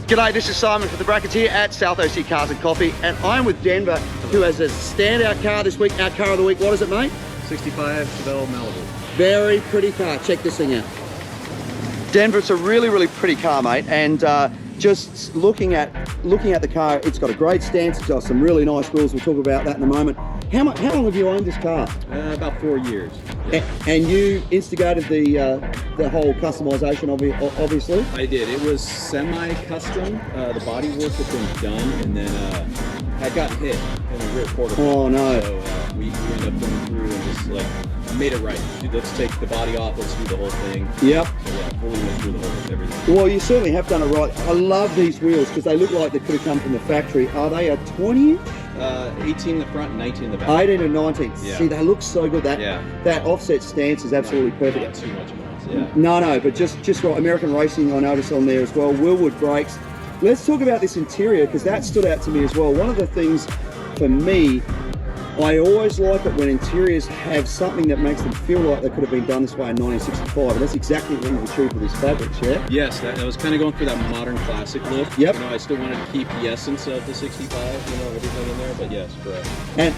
G'day, this is Simon for the Brackets here at South OC Cars and Coffee, and I'm with Denver, who has a standout car this week. Our car of the week, what is it, mate? 65 Chevelle Malibu. Very pretty car. Check this thing out. Denver, it's a really, really pretty car, mate, and just looking at the car, it's got a great stance, it's got some really nice wheels. We'll talk about that in a moment. How long have you owned this car? About 4 years. Yeah. And you instigated the whole customization, obviously? I did. It was semi-custom. The body work had been done, and then I got hit in the rear quarter. Oh no! So we ended up going through and just like made it right. Dude, let's take the body off. Let's do the whole thing. Yep. So yeah, fully went through the whole everything. Well, you certainly have done it right. I love these wheels because they look like they could have come from the factory. Are they a 20-inch? 18 in the front and 19 in the back. 18 and 19. Yeah. See, they look so good. That offset stance is absolutely perfect. Not too much noise, yeah. No, but just right. American Racing, I noticed on there as well. Willwood brakes. Let's talk about this interior because that stood out to me as well. One of the things for me, I always like it when interiors have something that makes them feel like they could have been done this way in 1965, and that's exactly what we've achieved with these fabrics, yeah? Yes, I was kind of going for that modern classic look. Yep. You know, I still wanted to keep the essence of the 65, you know, everything in there, but yes, correct.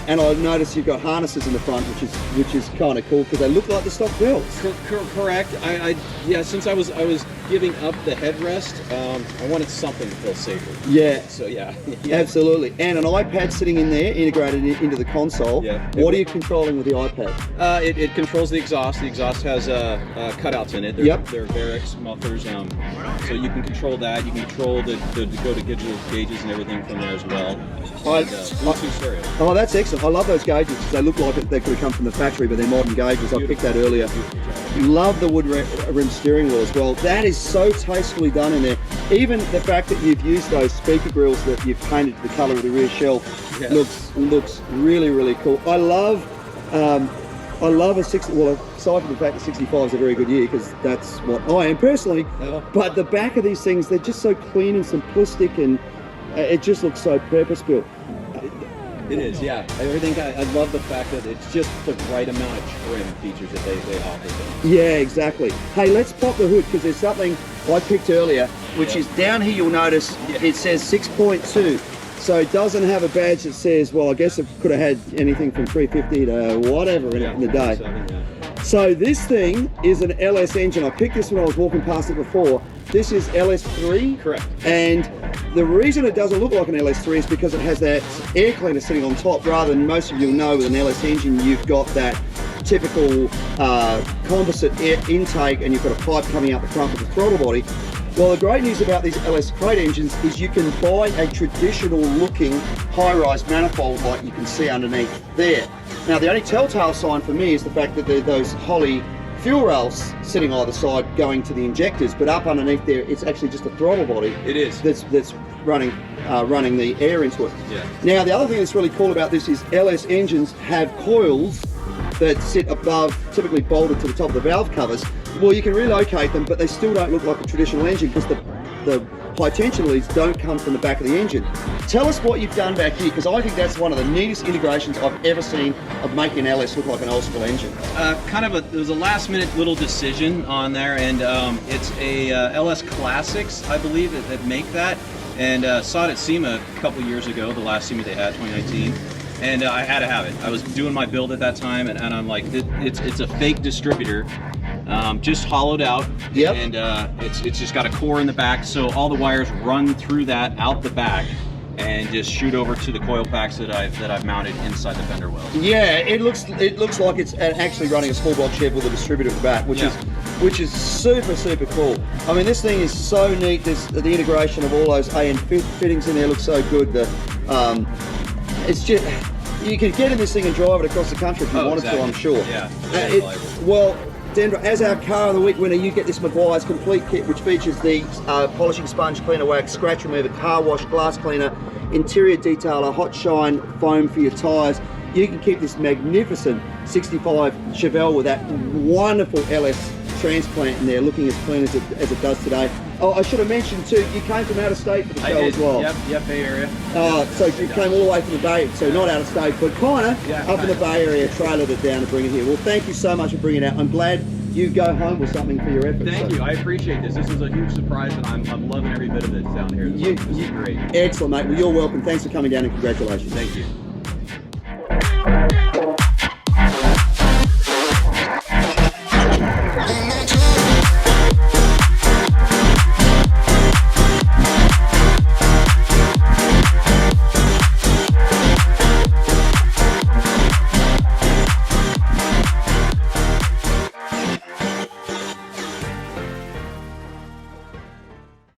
And I noticed you've got harnesses in the front, which is kind of cool because they look like the stock belts. Correct. Yeah, since I was giving up the headrest, I wanted something to feel safer. Yeah. So yeah. Absolutely. And an iPad sitting in there, integrated into the console. Yeah. What are you controlling with the iPad? It controls the exhaust. The exhaust has cutouts in it. They're Varex mufflers. So you can control that. You can control the go to digital gauges and everything from there as well. Bluetooth stereo. Oh, that's excellent. I love those gauges because they look like they could have come from the factory, but they're modern gauges. I picked that earlier. Love the wood rim steering wheel as well. That is so tastefully done in there. Even the fact that you've used those speaker grills that you've painted the colour of the rear shell looks really, really cool. I love a 60. Well, aside from the fact that 65 is a very good year because that's what I am personally. But the back of these things, they're just so clean and simplistic, and it just looks so purpose-built. It is, yeah. I love the fact that it's just the right amount of trim features that they offer. Yeah, exactly. Hey, let's pop the hood because there's something I picked earlier, which is down here. You'll notice it says 6.2. So it doesn't have a badge that says, well, I guess it could have had anything from 350 to whatever in it in the day. So this thing is an LS engine. I picked this when I was walking past it before. This is LS3. Correct. And the reason it doesn't look like an LS3 is because it has that air cleaner sitting on top, rather than most of you know with an LS engine, you've got that typical composite air intake and you've got a pipe coming out the front with the throttle body. Well, the great news about these LS crate engines is you can buy a traditional looking high-rise manifold like you can see underneath there. Now, the only telltale sign for me is the fact that there are those Holley fuel rails sitting either side going to the injectors, but up underneath there, it's actually just a throttle body. It is. That's running the air into it. Yeah. Now, the other thing that's really cool about this is LS engines have coils that sit above, typically bolted to the top of the valve covers. Well, you can relocate them, but they still don't look like a traditional engine because the high tension leads don't come from the back of the engine. Tell us what you've done back here, because I think that's one of the neatest integrations I've ever seen of making an LS look like an old school engine. It was a last minute little decision on there, and it's a LS Classics, I believe, that make that, and saw it at SEMA a couple years ago, the last SEMA they had, 2019. And I had to have it. I was doing my build at that time, and I'm like, it's a fake distributor, just hollowed out. Yep. And it's just got a core in the back, so all the wires run through that out the back, and just shoot over to the coil packs that I've mounted inside the fender wells. Yeah, it looks like it's actually running a small block Chev with a distributor at the back, which is super cool. I mean, this thing is so neat. There's the integration of all those AN fittings in there looks so good. It's just, you could get in this thing and drive it across the country if you wanted to, I'm sure. Yeah. Well, Denver, as our car of the week winner, you get this Meguiar's complete kit, which features the polishing sponge cleaner, wax, scratch remover, car wash, glass cleaner, interior detailer, hot shine foam for your tyres. You can keep this magnificent 65 Chevelle with that wonderful LS transplant in there, looking as clean as it does today. Oh, I should have mentioned too, you came from out of state for the show as well. Yep, Bay Area. So you came all the way from the Bay, so not out of state, but kind of up in the Bay Area, trailered it down to bring it here. Well, thank you so much for bringing it out. I'm glad you go home with something for your efforts. Thank you. I appreciate this. This was a huge surprise, and I'm loving every bit of this down here. This is great. Excellent, mate. Well, you're welcome. Thanks for coming down, and congratulations. Thank you.